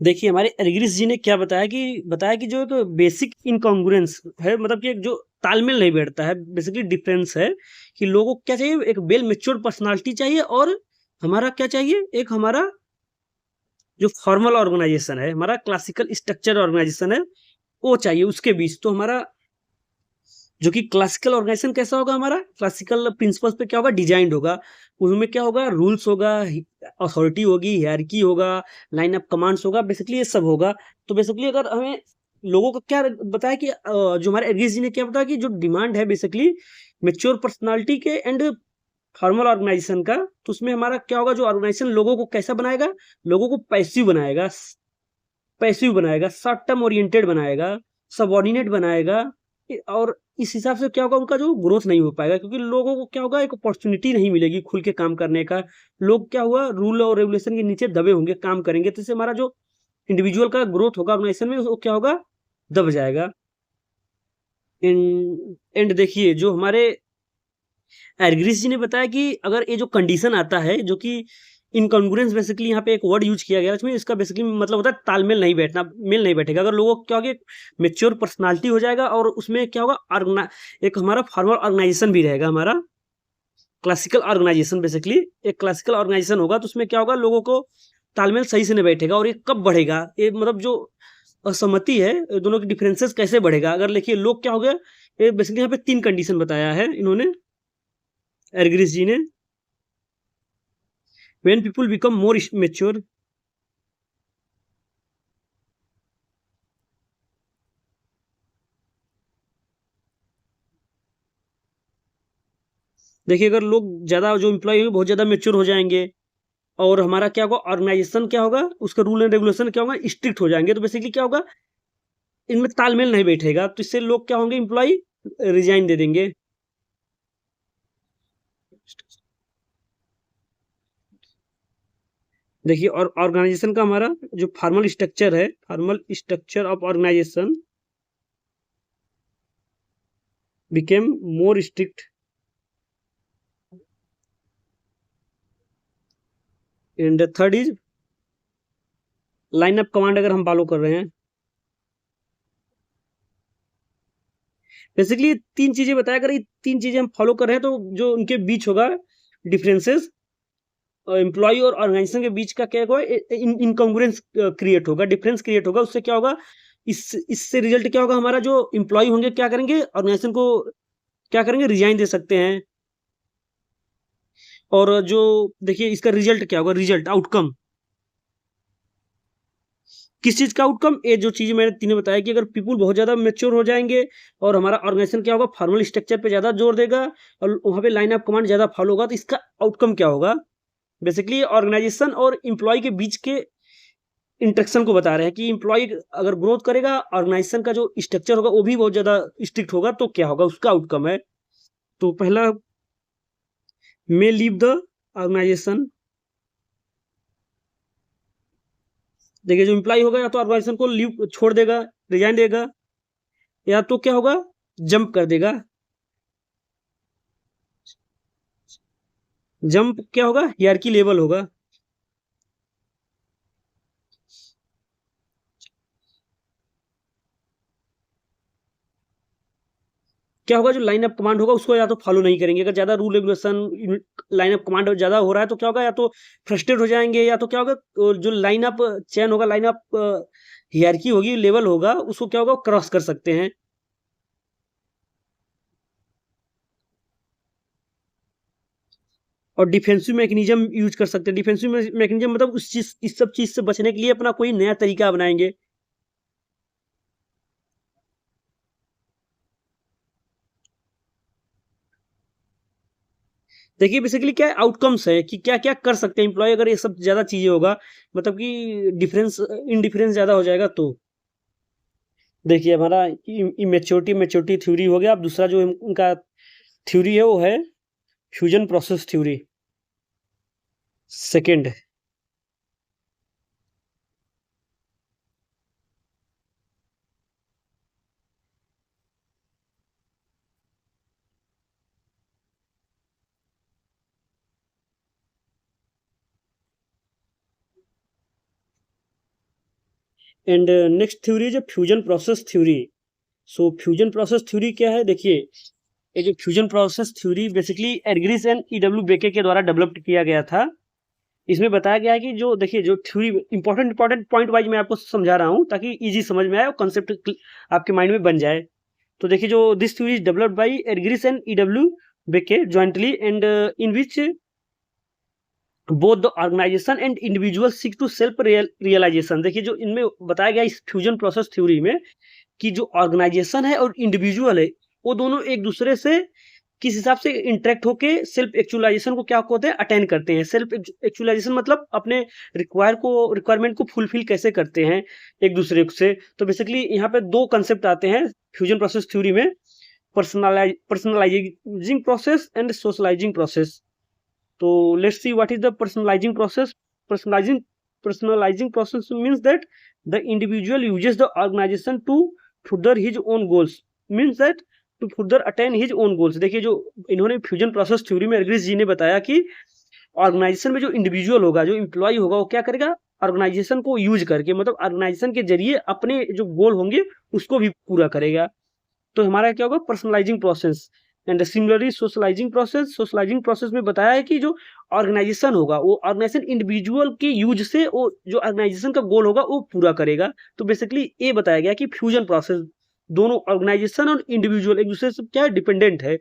देखिए हमारे एरग्रिस जी ने क्या बताया कि जो एक बेसिक इनकॉन्ग्रुएंस है, मतलब कि एक जो तालमेल नहीं बैठता है, बेसिकली डिफरेंस है कि लोगों को क्या चाहिए, एक वेल मेच्योर पर्सनालिटी चाहिए, और हमारा क्या चाहिए, एक हमारा जो फॉर्मल ऑर्गेनाइजेशन है, हमारा क्लासिकल स्ट्रक्चर ऑर्गेनाइजेशन है, वो चाहिए उसके बीच। तो हमारा जो कि क्लासिकल ऑर्गेनाइजेशन कैसा होगा, हमारा क्लासिकल प्रिंसिपल्स पे क्या होगा, डिजाइंड होगा, उसमें क्या होगा, रूल्स होगा, अथॉरिटी होगी, हायरार्की होगा, लाइन ऑफ कमांड्स होगा, बेसिकली ये सब होगा। तो बेसिकली अगर हमें लोगों को क्या बताया कि जो हमारे एरगिस जी ने क्या बताया कि जो डिमांड है बेसिकली मेच्योर पर्सनालिटी के एंड फॉर्मल ऑर्गेनाइजेशन का, तो उसमें हमारा क्या होगा, जो ऑर्गेनाइजेशन लोगों को कैसा बनाएगा, लोगों को पैसिव बनाएगा, शॉर्ट टर्म ओरिएंटेड बनाएगा, सबऑर्डिनेट बनाएगा, और इस हिसाब से क्या होगा, उनका जो ग्रोथ नहीं हो पाएगा, क्योंकि लोगों को क्या होगा, एक अपॉर्चुनिटी नहीं मिलेगी खुल के काम करने का। लोग क्या हुआ, रूल और रेगुलेशन के नीचे दबे होंगे, काम करेंगे, तो इससे हमारा जो इंडिविजुअल का ग्रोथ होगा ऑर्गेनाइजेशन में, वो क्या होगा, दब जाएगा। एंड देखिए जो हमारे एरग्रिस जी ने बताया कि अगर ये जो कंडीशन आता है, जो कि इनकॉन्ग्रुएंस, बेसिकली यहाँ पे एक वर्ड यूज किया गया है, इसमें इसका बेसिकली मतलब होता है तालमेल नहीं बैठना, मेल नहीं बैठेगा। अगर लोगों को क्या होगा, मेच्योर पर्सनालिटी हो जाएगा, और उसमें क्या होगा, एक हमारा फॉर्मल ऑर्गेनाइजेशन भी रहेगा, हमारा क्लासिकल ऑर्गेनाइजेशन, बेसिकली एक क्लासिकल ऑर्गेनाइजेशन होगा, तो उसमें क्या होगा, लोगों को तालमेल सही से नहीं बैठेगा। और ये कब बढ़ेगा, ये मतलब जो असहमति है, दोनों के डिफरेंसेस कैसे बढ़ेगा, अगर देखिए लोग क्या हो गया, ये बेसिकली यहाँ पे 3 कंडीशन बताया है इन्होंने, एरग्रिस जी ने। when people become more mature, देखिए अगर लोग ज़्यादा, जो एम्प्लॉय होंगे बहुत ज़्यादा मेच्योर हो जाएंगे, और हमारा क्या होगा, ऑर्गेनाइजेशन क्या होगा, उसका रूल एंड रेगुलेशन क्या होगा, स्ट्रिक्ट हो जाएंगे, तो बेसिकली क्या होगा, इनमें तालमेल नहीं बैठेगा, तो इससे लोग क्या होंगे, एम्प्लॉय रिजाइन दे देंगे। देखिए और ऑर्गेनाइजेशन का हमारा जो फॉर्मल स्ट्रक्चर है, formal structure of organization became more strict, and third is line of command अगर हम फॉलो कर रहे हैं। बेसिकली 3 चीजें बताया, अगर ये 3 चीजें हम फॉलो कर रहे हैं, तो जो उनके बीच होगा डिफरेंसेस, एम्प्लॉय और ऑर्गेनाइजेशन के बीच का क्या होगा, इनकॉन्ग्रुएंस क्रिएट होगा, डिफरेंस क्रिएट होगा। उससे क्या होगा, इससे रिजल्ट क्या होगा, हमारा जो एम्प्लॉय होंगे क्या करेंगे, ऑर्गेनाइजेशन को क्या करेंगे, रिजाइन दे सकते हैं। और जो देखिए इसका रिजल्ट क्या होगा, रिजल्ट आउटकम, किस चीज का आउटकम, ये जो चीज मैंने तीनों बताया कि अगर पीपुल बहुत ज्यादा मेच्योर हो जाएंगे, और हमारा ऑर्गेनाइजेशन क्या होगा, फॉर्मल स्ट्रक्चर पे ज्यादा जोर देगा, और वहां पे लाइन ऑफ कमांड ज्यादा फॉलो होगा, तो इसका आउटकम क्या होगा, बेसिकली ऑर्गेनाइजेशन और एम्प्लॉय के बीच के इंटरेक्शन को बता रहे हैं कि एम्प्लॉय अगर ग्रोथ करेगा, ऑर्गेनाइजेशन का जो स्ट्रक्चर होगा वो भी बहुत ज्यादा स्ट्रिक्ट होगा, तो क्या होगा, उसका आउटकम है। तो पहला, मे लीव द ऑर्गेनाइजेशन। देखिए जो एम्प्लॉय होगा, या तो ऑर्गेनाइजेशन को लीव छोड़ देगा, रिजाइन देगा, या तो क्या होगा, जंप कर देगा। जंप क्या होगा, हियरकी लेवल होगा। क्या होगा, जो लाइन ऑफ कमांड होगा उसको या तो फॉलो नहीं करेंगे। अगर ज़्यादा rule regulation line of command ज़्यादा हो रहा है तो क्या होगा, या तो फ्रस्ट्रेट हो जाएंगे, या तो क्या होगा, जो लाइन ऑफ चैन होगा, लाइन ऑफ हियरकी होगी, लेवल होगा, उसको क्या होगा, क्रॉस कर सकते हैं। और डिफेंसिव मैकेनिज्म यूज कर सकते हैं। डिफेंसिव मैकेनिज्म मतलब उस चीज, इस सब चीज से बचने के लिए अपना कोई नया तरीका बनाएंगे। देखिए बेसिकली क्या आउटकम्स है कि क्या क्या कर सकते हैं एम्प्लॉय अगर ये सब ज्यादा चीजें होगा, मतलब कि डिफरेंस इनडिफरेंस ज्यादा हो जाएगा। तो देखिए हमारा इमेच्योरिटी मैच्योरिटी थ्योरी हो गया। अब दूसरा जो उनका थ्योरी है वो है fusion process theory, second. And next theory जो fusion process theory. So fusion process theory क्या है, देखिए ये जो fusion process theory basically Argyris and E W Bakke के द्वारा डेवलप किया गया था। इसमें बताया गया है कि जो देखिए जो थ्योरी इंपॉर्टेंट पॉइंट वाइज मैं आपको समझा रहा हूँ ताकि इजी समझ में आए और कंसेप्ट आपके माइंड में बन जाए। तो देखिए जो this theory is developed by Argyris and E W Bakke jointly and in which both the organisation and individual seek to self realisation. देखिए जो इनमें बताया गया इस फ्यूजन प्रोसेस थ्योरी में कि जो ऑर्गेनाइजेशन है और इंडिविजुअल है वो दोनों एक दूसरे से किस हिसाब से इंटरेक्ट होके सेल्फ एक्चुअलाइजेशन को क्या होते हैं, अटेंड करते हैं। सेल्फ एक्चुअलाइजेशन मतलब अपने रिक्वायरमेंट को फुलफिल कैसे करते हैं एक दूसरे से। तो बेसिकली यहाँ पे दो कंसेप्ट आते हैं फ्यूजन प्रोसेस थ्योरी में, personalizing process and socialising process. तो let's see what is the personalizing process. Personalizing process means that the individual uses the organization to further his own goals, means that to further attain his own goals। देखिए जो इन्होंने fusion process theory में एर्गरिस जी ने बताया कि organisation में जो individual होगा, जो इम्प्लॉय होगा, वो क्या करेगा, ऑर्गेनाइजेशन को यूज करके मतलब ऑर्गेनाइजेशन के जरिए अपने जो गोल होंगे उसको भी पूरा करेगा। तो हमारा क्या होगा, personalizing process. And similarly socializing process में बताया है कि जो ऑर्गेनाइजेशन होगा वो ऑर्गेनाइजेशन इंडिविजुअल के यूज से वो जो ऑर्गेनाइजेशन का गोल होगा वो पूरा करेगा। तो बेसिकली ये बताया गया कि फ्यूजन प्रोसेस दोनों ऑर्गेनाइजेशन और इंडिविजुअल एक दूसरे से क्या डिपेंडेंट है।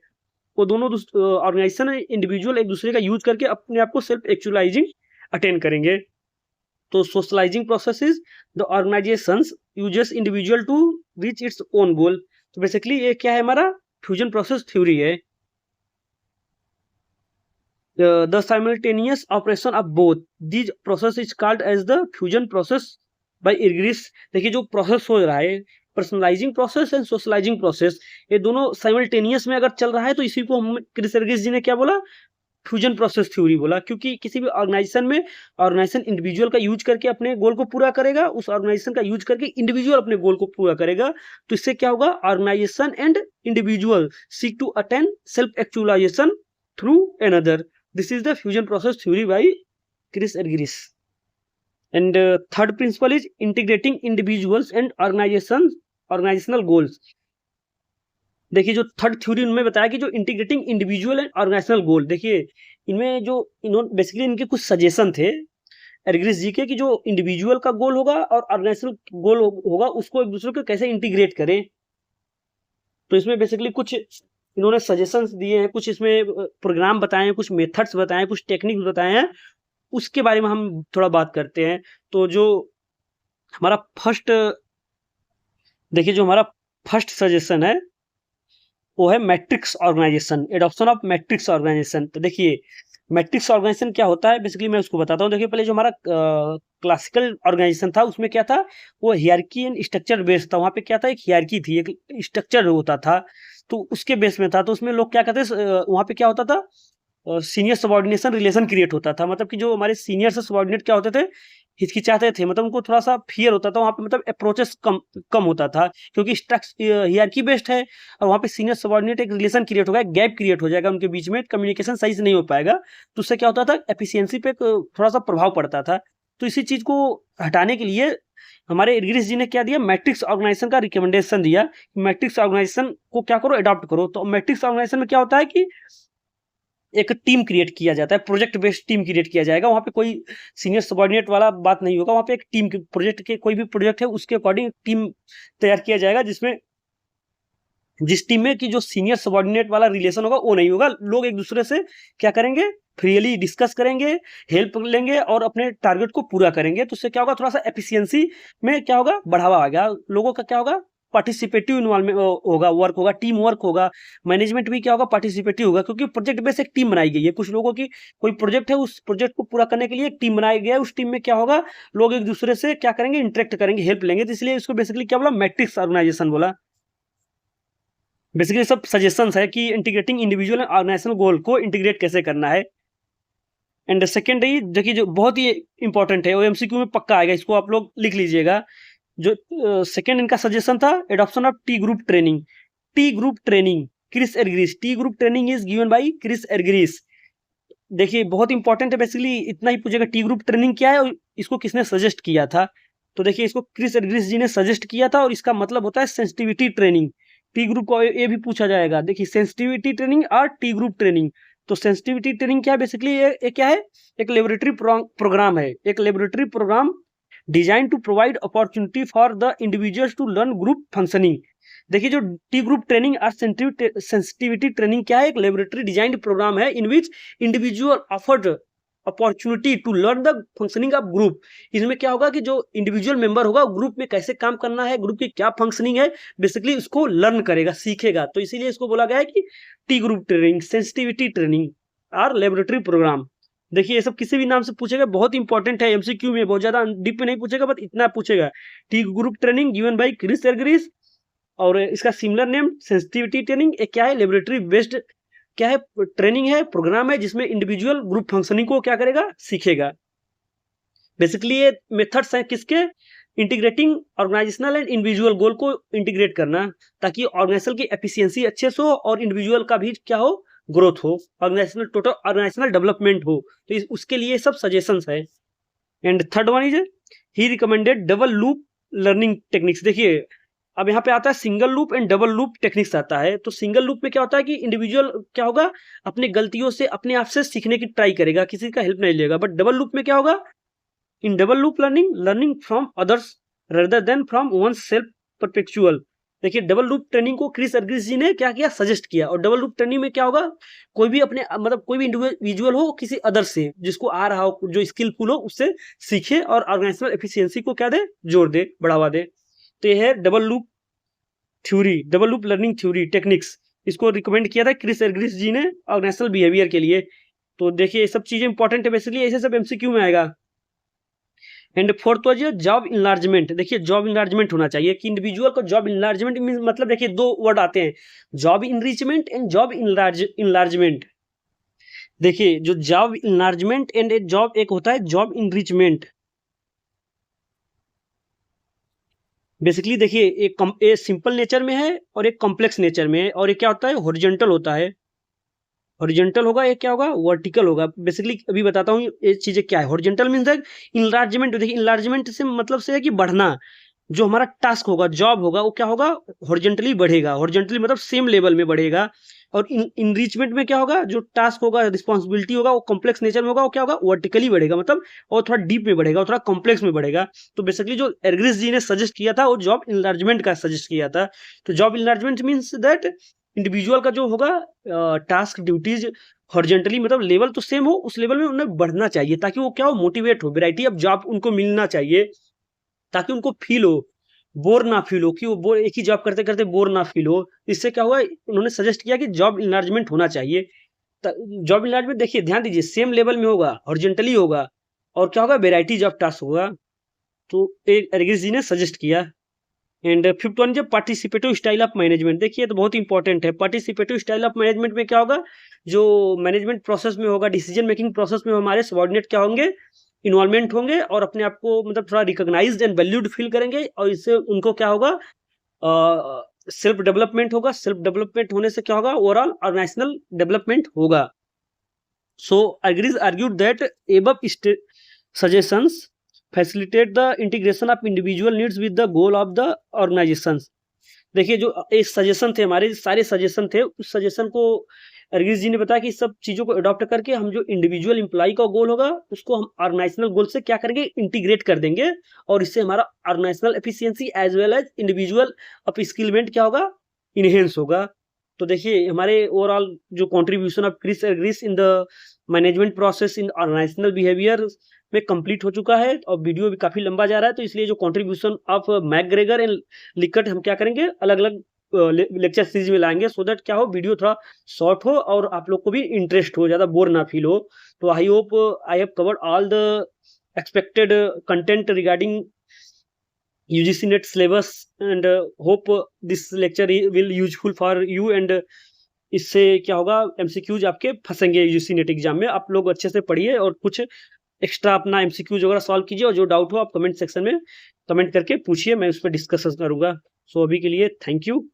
वो दोनों ऑर्गेनाइजेशन और इंडिविजुअल एक दूसरे का यूज करके अपने आप को सेल्फ एक्चुअलाइजिंग अटेन करेंगे। तो socialising process is the organisations uses individual to reach its own goal. तो बेसिकली ये क्या है, हमारा फ्यूजन प्रोसेस थ्योरी है। The simultaneous operation of both this process is called as the fusion process by Argyris. देखिए जो process हो रहा है, personalising process and socialising process, ये दोनों साइमल्टेनियस में अगर चल रहा है तो इसी को हम क्रिस एर्गरिस जी ने क्या बोला, फ्यूजन प्रोसेस थ्योरी बोला। क्योंकि किसी भी ऑर्गेनाइजेशन में ऑर्गेनाइजेशन इंडिविजुअल का यूज करके अपने गोल को पूरा करेगा, उस ऑर्गेनाइजेशन का यूज करके इंडिविजुअल अपने गोल को पूरा करेगा। तो इससे क्या होगा, organisation and individual seek to attain self actualisation through another. This is the fusion process theory by Chris Argyris. And third principle is integrating individuals and organisational goals. देखिए जो थर्ड थ्योरी उनमें बताया कि जो integrating individual and organisational goal, देखिए इनमें जो इन्होंने बेसिकली इनके कुछ सजेशन थे एर्गरिस जी के कि जो इंडिविजुअल का गोल होगा और ऑर्गेनाइजेशनल गोल होगा उसको एक दूसरे को कैसे इंटीग्रेट करें। तो इसमें बेसिकली कुछ इन्होंने सजेशंस दिए हैं, कुछ इसमें प्रोग्राम बताए हैं, कुछ मेथड्स बताए हैं, कुछ टेक्निक्स बताए हैं, उसके बारे में हम थोड़ा बात करते हैं। तो जो हमारा फर्स्ट, देखिए जो हमारा फर्स्ट सजेशन है वो है matrix organization, adoption of matrix organization. तो देखिए मैट्रिक्स ऑर्गेनाइजेशन क्या होता है, बेसिकली मैं उसको बताता हूँ। देखिए पहले जो हमारा क्लासिकल ऑर्गेनाइजेशन था उसमें क्या था, वो हियरकी एंड स्ट्रक्चर बेस्ड था। वहाँ पे क्या था, एक हियरकी थी, एक स्ट्रक्चर होता था, तो उसके बेस में था। तो उसमें लोग क्या कहते हैं, वहाँ पे क्या होता था, सीनियर सबॉर्डिनेशन रिलेशन क्रिएट होता था। मतलब कि जो हमारे सीनियर से सबॉर्डिनेट क्या होते थे, हिचकिचाते थे, मतलब उनको थोड़ा सा फियर होता था वहाँ पे, मतलब अप्रोचेस कम कम होता था, क्योंकि हियरकी बेस्ड है और वहाँ पे सीनियर सबॉर्डिनेट एक रिलेशन क्रिएट होगा, गैप क्रिएट हो जाएगा उनके बीच में, कम्युनिकेशन सही से नहीं हो पाएगा, तो उससे क्या होता था, एफिशिएंसी पे थोड़ा सा प्रभाव पड़ता था। तो इसी चीज को हटाने के लिए हमारे इर्गिस जी ने क्या दिया, मैट्रिक्स ऑर्गेनाइजेशन का रिकमेंडेशन दिया। मैट्रिक्स ऑर्गेनाइजेशन को क्या करो, अडॉप्ट करो। तो मैट्रिक्स ऑर्गेनाइजेशन में क्या होता है कि एक टीम क्रिएट किया जाता है, प्रोजेक्ट बेस्ड टीम क्रिएट किया जाएगा। वहाँ पे कोई सीनियर सबॉर्डिनेट वाला बात नहीं होगा, वहाँ पे एक टीम प्रोजेक्ट के कोई भी प्रोजेक्ट है उसके अकॉर्डिंग टीम तैयार किया जाएगा, जिसमें जिस टीम में की जो सीनियर सबॉर्डिनेट वाला रिलेशन होगा वो नहीं होगा। लोग एक दूसरे से क्या करेंगे, फ्रीली डिस्कस करेंगे, हेल्प लेंगे और अपने टारगेट को पूरा करेंगे। तो उससे क्या होगा, थोड़ा सा एफिशिएंसी में क्या होगा, बढ़ावा आ गया। लोगों का क्या होगा, पार्टिसिपेटिव इन्वॉल्वमेंट होगा, वर्क होगा, टीम वर्क होगा। मैनेजमेंट भी क्या होगा, पार्टिसिपेटिव होगा, क्योंकि प्रोजेक्ट बेस एक टीम बनाई गई है। कुछ लोगों की कोई प्रोजेक्ट है, उस प्रोजेक्ट को पूरा करने के लिए एक टीम बनाई गया है। उस टीम में क्या होगा, लोग एक दूसरे से क्या करेंगे, इंटरेक्ट करेंगे, हेल्प लेंगे। तो इसलिए इसको बेसिकली क्या बोला, मैट्रिक्स ऑर्गेनाइजेशन बोला। बेसिकली सब सजेशंस है कि इंटीग्रेटिंग इंडिविजुअल एंड ऑर्गेनाइजेशनल गोल को इंटीग्रेट कैसे करना है। एंड सेकेंड है, देखिए जो बहुत ही इंपॉर्टेंट है, वो एमसीक्यू में पक्का आएगा, इसको आप लोग लिख लीजिएगा। जो सेकेंड इनका सजेशन था, adoption of T group training. T group training, Chris Argyris, T group training is given by Chris Argyris. देखिए बहुत इंपॉर्टेंट है, बेसिकली इतना ही पूछेगा, टी ग्रुप ट्रेनिंग क्या है और इसको किसने सजेस्ट किया था। तो देखिए इसको क्रिस एरग्रिस जी ने सजेस्ट किया था और इसका मतलब होता है सेंसिटिविटी ट्रेनिंग। टी ग्रुप को ये भी पूछा जाएगा। देखिए सेंसिटिविटी ट्रेनिंग और टी ग्रुप ट्रेनिंग। तो सेंसिटिविटी ट्रेनिंग क्या है, बेसिकली ये क्या है, एक लेबोरेटरी प्रोग्राम है, एक laboratory programme design to provide opportunity for the individuals to learn group functioning. देखिए जो टी ग्रुप ट्रेनिंग और सेंसिटिविटी ट्रेनिंग क्या है, एक लेबोरेटरी डिजाइंड प्रोग्राम है in which individual offered opportunity to learn the functioning of group. इसमें क्या होगा कि जो इंडिविजुअल मेंबर होगा ग्रुप में कैसे काम करना है, ग्रुप की क्या फंक्शनिंग है, बेसिकली उसको लर्न करेगा, सीखेगा। तो इसीलिए इसको बोला गया है कि T group training, sensitivity training और लेबोरेटरी प्रोग्राम। देखिए ये सब किसी भी नाम से पूछेगा, बहुत इंपॉर्टेंट है, एमसीक्यू में बहुत ज्यादा डीप में नहीं पूछेगा, बट इतना पूछेगा। T group training given by Chris Argyris, और इसका सिमिलर नेम सेंसिटिविटी ट्रेनिंग। एक क्या है, लेबोरेटरी बेस्ड क्या है, ट्रेनिंग है, प्रोग्राम है, जिसमें इंडिविजुअल ग्रुप फंक्शनिंग को क्या करेगा, सीखेगा। बेसिकली ये मेथड्स हैं किसके, इंटीग्रेटिंग ऑर्गेनाइजेशनल एंड इंडिविजुअल गोल को इंटीग्रेट करना, ताकि ऑर्गेनाइजेशन की एफिशिएंसी अच्छे से हो और इंडिविजुअल का भी क्या हो, ग्रोथ हो, ऑर्गेनाइजेशनल टोटल ऑर्गेनाइजेशनल डेवलपमेंट हो। तो उसके लिए सब सजेशंस है। And third one is he recommended double loop learning techniques. देखिए अब यहाँ पे आता है single loop and double loop techniques आता है। तो सिंगल लूप में क्या होता है कि इंडिविजुअल क्या होगा, अपनी गलतियों से अपने आप से सीखने की ट्राई करेगा, किसी का हेल्प नहीं लेगा। बट डबल लूप में क्या होगा, in double loop learning from others rather than from one self perpetual. देखिए डबल लूप ट्रेनिंग को क्रिस एरग्रिस जी ने क्या किया, सजेस्ट किया। और डबल लूप ट्रेनिंग में क्या होगा, कोई भी अपने मतलब कोई भी इंडिविजुअल हो किसी अदर से, जिसको आ रहा हो, जो स्किलफुल हो, उससे सीखे और ऑर्गेनाइजेशनल एफिशिएंसी को क्या दे, जोड़ दे, बढ़ावा दे। तो यह है double loop theory, double loop learning theory techniques. इसको रिकमेंड किया था क्रिस एरग्रिस जी ने ऑर्गेनाइजेशनल बिहेवियर के लिए। तो देखिए ये सब चीजें इंपॉर्टेंट है, बेसिकली ऐसे सब एमसीक्यू में आएगा। And fourth was job enlargement. देखिए जॉब इनलार्जमेंट होना चाहिए कि इंडिविजुअल को जॉब इनलार्जमेंट मींस, मतलब देखिए दो वर्ड आते हैं, job enrichment and job enlargement. देखिए जो जॉब इनलार्जमेंट एंड जॉब, एक होता है जॉब इनरिचमेंट। बेसिकली देखिए एक सिंपल नेचर में है और एक कॉम्प्लेक्स नेचर में है, और एक क्या होता है, हॉरिजॉन्टल होता है। हॉरिजॉन्टल होगा, एक क्या होगा, वर्टिकल होगा। बेसिकली अभी बताता हूँ ये चीजें क्या है। हॉरिजॉन्टल मींस है इनलार्जमेंट। देखिए इनलार्जमेंट से मतलब से है कि बढ़ना। जो हमारा टास्क होगा, जॉब होगा, वो क्या होगा, हॉरिजॉन्टली बढ़ेगा। हॉरिजॉन्टली मतलब सेम लेवल में बढ़ेगा। और इनरिचमेंट में क्या होगा, जो टास्क होगा, रिस्पॉन्सिबिलिटी होगा, वो कॉम्प्लेक्स नेचर में होगा, वो क्या होगा, वर्टिकली बढ़ेगा, मतलब और थोड़ा डीप में बढ़ेगा, और थोड़ा कॉम्प्लेक्स में बढ़ेगा। तो बेसिकली जो एरग्रिस जी ने सजेस्ट किया था वो जॉब इनलार्जमेंट का सजेस्ट किया था। तो job enlargement means that individual का जो होगा टास्क ड्यूटीज हॉरिजॉन्टली, मतलब लेवल तो सेम हो, उस लेवल में उन्हें बढ़ना चाहिए, ताकि वो क्या हो, मोटिवेट हो, वैरायटी ऑफ जॉब उनको मिलना चाहिए, ताकि उनको फील हो, बोर ना फील हो, कि वो बोर एक ही जॉब करते करते बोर ना फील हो। इससे क्या हुआ, उन्होंने सजेस्ट किया कि जॉब इनलार्जमेंट होना चाहिए। जॉब इनलार्जमेंट देखिए ध्यान दीजिए, सेम लेवल में होगा, हॉरिजॉन्टली होगा, और क्या होगा, वेराइटीज ऑफ टास्क होगा। तो एरग्रिस जी ने सजेस्ट किया। एंड फिफ्थ वन जो पार्टिसिपेटिव स्टाइल ऑफ मैनेजमेंट। देखिए तो बहुत इंपॉर्टेंट है। पार्टिसिपेटिव स्टाइल ऑफ मैनेजमेंट में क्या होगा, जो मैनेजमेंट प्रोसेस में होगा, डिसीजन मेकिंग प्रोसेस में हमारे सबॉर्डिनेट क्या होंगे, इन्वॉल्वमेंट होंगे और अपने आप को मतलब थोड़ा रिकॉग्नाइज्ड एंड वैल्यूड फील करेंगे, और इससे उनको क्या होगा, सेल्फ डेवलपमेंट होगा। सेल्फ डेवलपमेंट होने से क्या होगा, ओवरऑल ऑर्गेनाइजेशनल डेवलपमेंट होगा। So Agris argued that above suggestions facilitate the integration of individual needs with the goal of the organizations। देखिए जो एक सजेशन थे, हमारे सारे सजेशन थे, उस सजेशन को अर्गिस जी ने बताया कि सब चीज़ों को अडॉप्ट करके हम जो इंडिविजुअल एम्प्लॉय का गोल होगा उसको हम ऑर्गेनाइजेशनल गोल से क्या करेंगे, इंटीग्रेट कर देंगे, और इससे हमारा organisational efficiency as well as individual up skillment क्या होगा, इनहेंस होगा। तो देखिए हमारे ओवरऑल जो contribution of Chris Argyris in the management process in organisational behaviour में कंप्लीट हो चुका है, और वीडियो भी काफ़ी लंबा जा रहा है, तो इसलिए जो contribution of McGregor and Likert हम क्या करेंगे, अलग अलग लेक्चर सीरीज में लाएंगे, सो दैट क्या हो, वीडियो थोड़ा शॉर्ट हो और आप लोग को भी इंटरेस्ट हो, ज़्यादा बोर ना फील हो। तो I hope I have covered all the expected content regarding UGC net syllabus, and hope this lecture will useful for you. And इससे क्या होगा, MCQs आपके फंसेंगे UGC नेट एग्जाम में। आप लोग अच्छे से पढ़िए और कुछ एक्स्ट्रा अपना MCQs वगैरह सॉल्व कीजिए, और जो डाउट हो आप कमेंट सेक्शन में कमेंट करके पूछिए, मैं उस पर डिस्कस करूंगा। सो अभी के लिए थैंक यू।